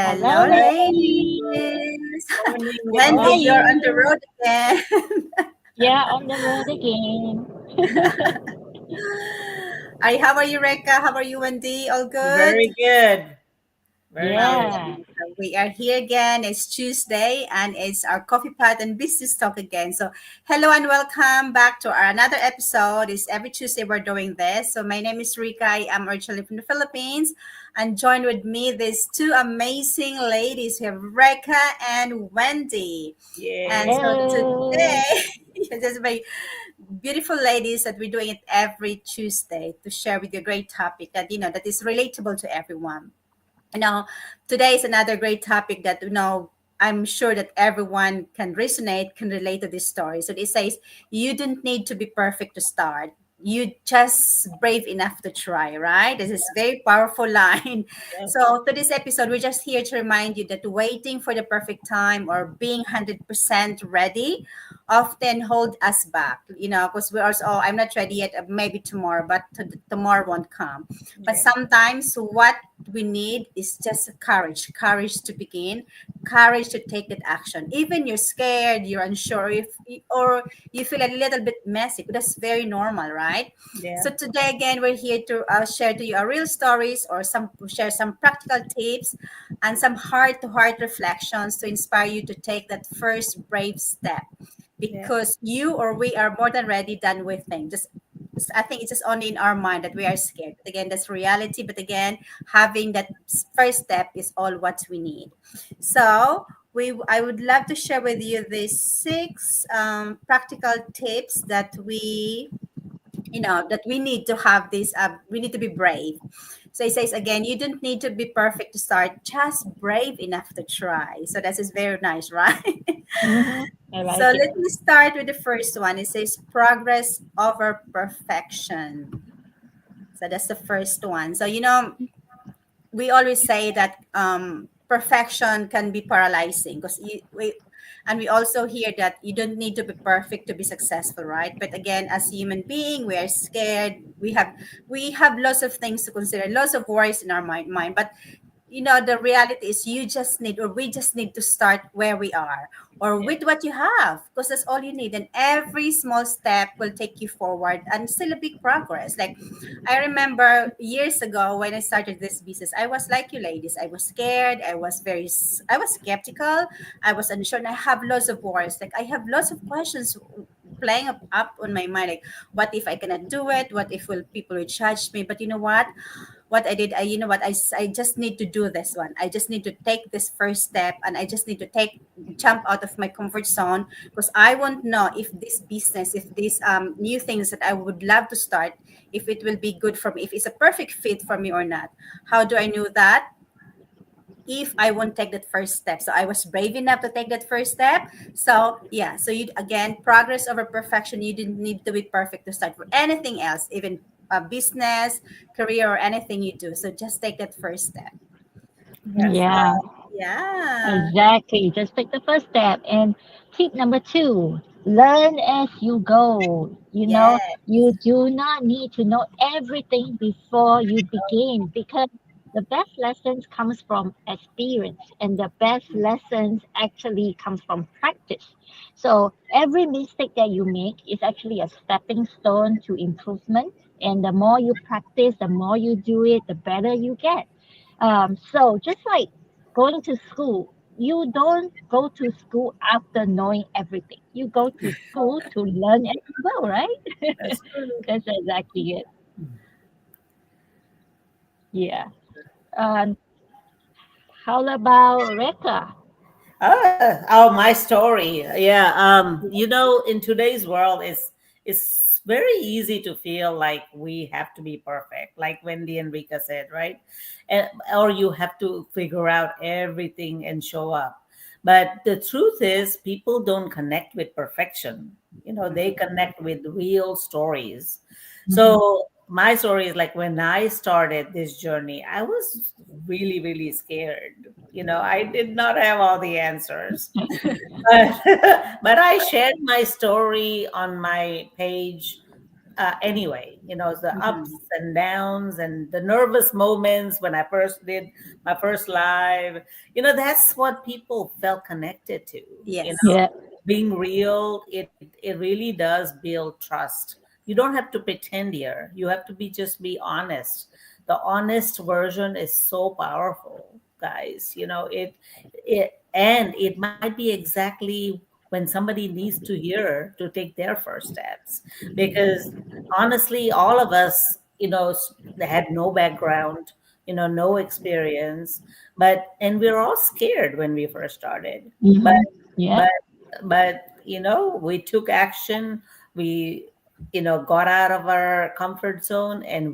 Hello, Hello, ladies. ladies. Morning, good How are Wendy, you're morning. on the you? road again. Yeah, on the road again. How are you, Reka? How are you, Wendy? All good? Very good. Very Well, good. Yeah. then, so we are here again. It's Tuesday and it's our coffee pot and business talk again. So, hello and welcome back to our another episode. It's every Tuesday we're doing this. So, my name is Rika. I am originally from the Philippines, and joined with me these two amazing ladies. We have Reka and Wendy. And so Yay. today, Hello. this is my beautiful ladies that we're doing it every Tuesday to share with you a great topic that that is relatable to everyone. Now, today is another great topic that I'm sure that everyone can resonate, can relate to this story. So it says you don't need to be perfect to start. You just brave enough to try, right? This is very powerful line. Yes. So to this episode, we're just here to remind you that waiting for the perfect time or being 100% ready often hold us back, because we're also, oh, I'm not ready yet, maybe tomorrow, but tomorrow won't come. But Yeah. sometimes what we need is just courage to begin, courage to take that action. Even you're scared, you're unsure, or you feel a little bit messy. That's very normal, right? Yeah. So today again, we're here to share to you our real stories, or share some practical tips and some heart-to-heart reflections to inspire you to take that first brave step, Yeah. because you or we are more than ready than we think. Just I think it's just only in our mind that we are scared. But again, that's reality. But again, having that first step is all what we need. So I would love to share with you these six practical tips that we need to have this. We need to be brave. So it says again, you don't need to be perfect to start, just brave enough to try. So that is very nice, right? Mm-hmm. I So like it. let me start with the first one. It says progress over perfection. So that's the first one. So we always say that perfection can be paralyzing, because we also hear that you don't need to be perfect to be successful, right? But again, as human being, we are scared. We have lots of things to consider, lots of worries in our mind. But the reality is you just need, or we just need to start where we are, or Yeah. with what you have, because that's all you need, and every small step will take you forward and still a big progress. Like, I remember years ago when I started this business, I was like you ladies. I was scared. I was skeptical. I was unsure, and I have lots of worries. Like, I have lots of questions playing up on my mind. Like, what if I cannot do it? What if people will judge me? But you know what I did, I just need to do this one. I just need to take this first step, and I just need to jump out of my comfort zone, because I won't know if this business, if these new things that I would love to start, if it will be good for me, if it's a perfect fit for me or not. How do I know that? If I won't take that first step. So I was brave enough to take that first step. So yeah, so you again, progress over perfection. You didn't need to be perfect to start for anything else, even a business, career, or anything you do. So just take that first step. Yes. So Yeah, yeah. exactly. Just take the first step. And tip number two, learn as you go. Yeah. You do not need to know everything before you begin, because the best lessons comes from experience, and the best lessons actually comes from practice. So every mistake that you make is actually a stepping stone to improvement. And the more you practice, the more you do it, the better you get. So just like going to school, you don't go to school after knowing everything. You go to school to learn as you go, right? That's true. That's exactly it. Yeah. Um, how about Reka? My story. Yeah. In today's world, it's very easy to feel like we have to be perfect, like Wendy and Rika said, right? Or you have to figure out everything and show up. But the truth is, people don't connect with perfection. They connect with real stories. Mhm. So my story is like when I started this journey, I was really, really scared. I did not have all the answers. But, but I shared my story on my page anyway, the ups Mhm. and downs and the nervous moments when I first did my first live, that's what people felt connected to. you Yes. know Yeah. being real, it really does build trust. You don't have to pretend here. You have to be honest. The honest version is so powerful, guys. And it might be exactly when somebody needs to hear to take their first steps, because honestly, all of us, had no background, no experience, and we are all scared when we first started. but Hmm. Yeah. but we took action. We got out of our comfort zone, and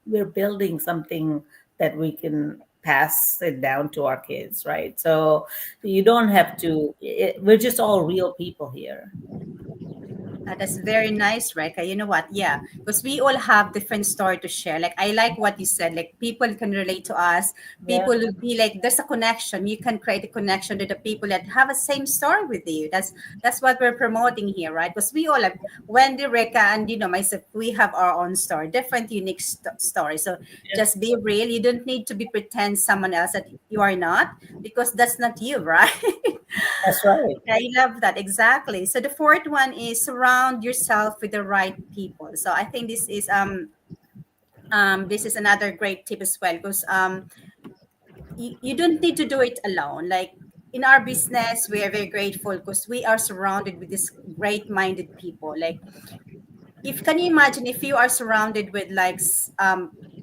we're building something that we can pass it down to our kids, right? So you don't have to we're just all real people here. That's very nice, Reka. You know what? Yeah, because we all have different story to share. Like I like what you said. Like people can relate to us. Yeah. People will be like, there's a connection. You can create a connection to the people that have the same story with you. That's what we're promoting here, right? Because we all have Wendy, Reka, and myself. We have our own story, different, unique story. So Yes. just be real. You don't need to be pretend someone else that you are not, because that's not you, right? That's right. I love that. Exactly. So the fourth one is surround yourself with the right people. So I think this is another great tip as well, because you don't need to do it alone. Like in our business, we are very grateful because we are surrounded with these great minded people. Like, if can you imagine if you are surrounded with like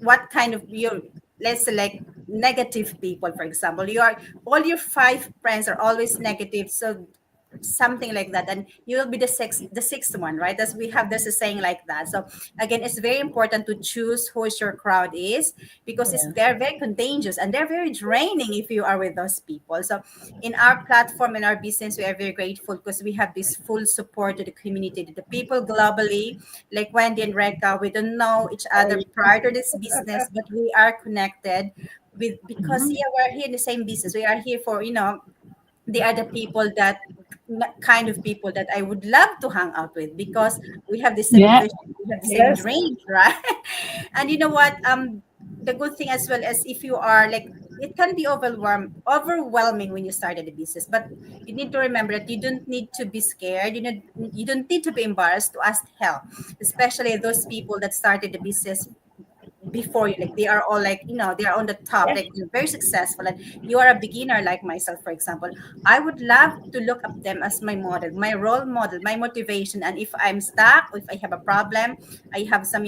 what kind of you, let's say like negative people, for example, you are all your five friends are always negative, so something like that, and you will be the sixth one, right? As we have this a saying like that. So again, it's very important to choose who your crowd is, because Yeah. they're very contagious and they're very draining if you are with those people. So in our platform, in our business, we are very grateful because we have this full support to the community, to the people globally, like Wendy and Reka. We don't know each Oh, other prior to this business, but we are connected with, because yeah. yeah, we're here in the same business. We are here for, they are the people that kind of people that I would love to hang out with, because we have the same Yeah. vision, we have the same Yes. dreams, right? And you know what? The good thing as well as, if you are like, it can be overwhelming when you started a business, but you need to remember that you don't need to be scared. You don't need to be embarrassed to ask help, especially those people that started the business before you. Like they are all like, they are on the top, Yeah. like they're very successful, and you are a beginner like myself, for example. I would love to look up them as my model, my role model, my motivation. And if I'm stuck, if I have a problem, I have some,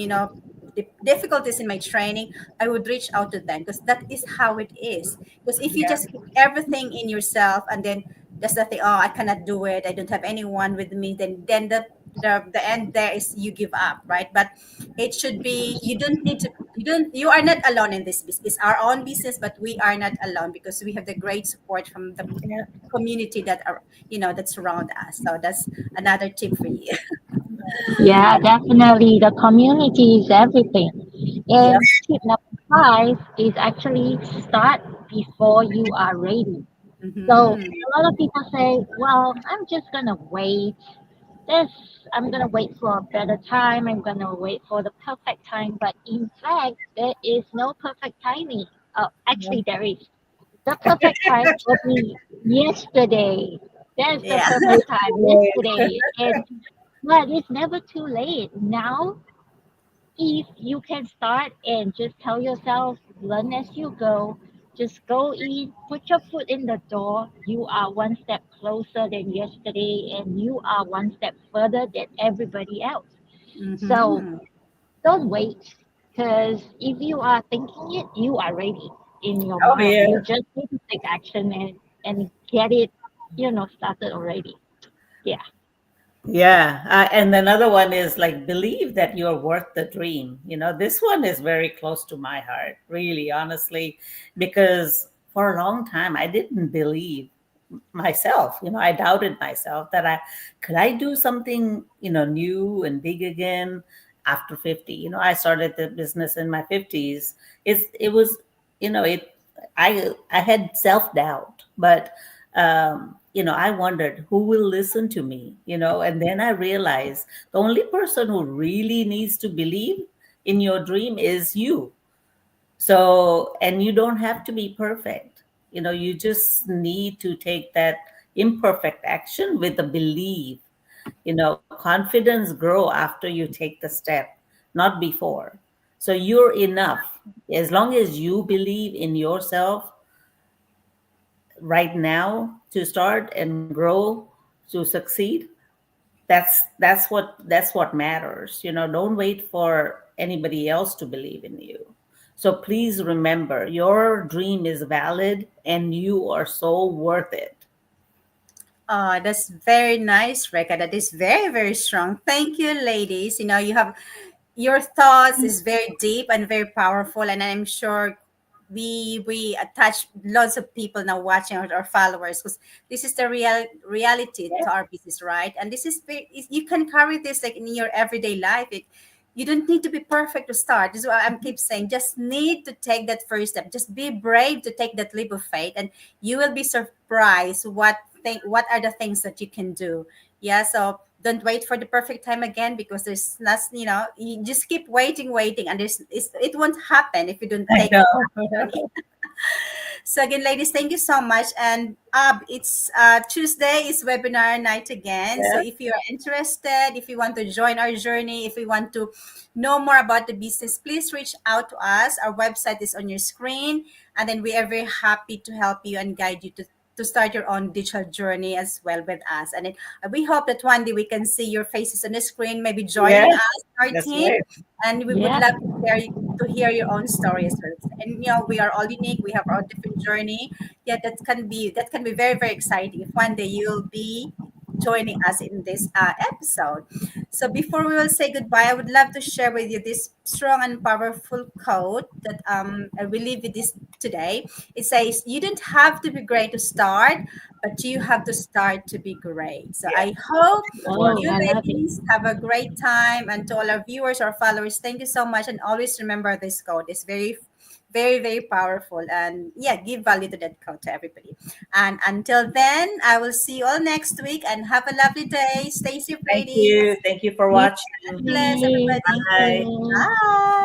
difficulties in my training, I would reach out to them, because that is how it is. Because if you Yeah. just keep everything in yourself, and then that's the thing, oh, I cannot do it, I don't have anyone with me, then the end there is you give up, right? But it should be, you are not alone in this business. It's our own business, but we are not alone, because we have the great support from the Yeah. community that are, that surround us. So that's another tip for you. Yeah, definitely. The community is everything. Yep. And tip number five is actually start before you are ready. So Hmm. a lot of people say, well, I'm just gonna wait. This I'm gonna wait for a better time. I'm gonna wait for the perfect time. But in fact, there is no perfect timing. Actually, there is. The perfect time will be yesterday. That's the Yeah. perfect time, Right. yesterday. And but it's never too late. Now, if you can start and just tell yourself, learn as you go, just go in, put your foot in the door. You are one step closer than yesterday, and you are one step further than everybody else. So Hmm. don't wait, because if you are thinking it, you are ready in your Oh mind. You yeah. just need to take action and get it, started already. Yeah. Yeah, and another one is like believe that you're worth the dream. This one is very close to my heart, really, honestly, because for a long time I didn't believe myself. I doubted myself that I could I do something, new and big again after 50. I started the business in my 50s. It was, it I had self doubt, but I wondered who will listen to me, and then I realized the only person who really needs to believe in your dream is you. So, and you don't have to be perfect. You just need to take that imperfect action with a belief. Confidence grow after you take the step, not before. So you're enough. As long as you believe in yourself right now to start and grow to succeed, that's what matters. Don't wait for anybody else to believe in you. So please remember, your dream is valid and you are so worth it. That's very nice, Reka. That is very, very strong. Thank you, ladies. You have your thoughts is very deep and very powerful, and I'm sure we attach lots of people now watching, our followers, because this is the reality to Yeah. our business, right? And this is you can carry this like in your everyday life. You don't need to be perfect to start. This is what I'm keep saying. Just need to take that first step. Just be brave to take that leap of faith, and you will be surprised what are the things that you can do. Yeah, so don't wait for the perfect time again, because there's not, you just keep waiting, and it won't happen if you don't I take know. it actually. So again, ladies, thank you so much. And it's Tuesday is webinar night again. So Yeah. if you are interested, if you want to join our journey, if you want to know more about the business, please reach out to us. Our website is on your screen, and then we are very happy to help you and guide you to start your own digital journey as well with us. And then we hope that one day we can see your faces on the screen, maybe joining Yeah, us, our that's team, right. and we would Yeah. love to hear your own story as well. And we are all unique. We have our different journey. Yeah, that can be very, very exciting if one day you'll be joining us in this episode. So before we will say goodbye, I would love to share with you this strong and powerful quote that I will leave with this today. It says, "You don't have to be great to start, but you have to start to be great." So Yeah, I hope that's Oh, you I wonderful. love it. ladies have a great time, and to all our viewers or followers, thank you so much. And always remember this quote. It's very, very, very powerful. And yeah, give value to that quote to everybody. And until then, I will see you all next week, and have a lovely day. Stay safe, Thank ladies. you. Thank you for You watching. Bless too. Thank everybody. Bye. you. Bye.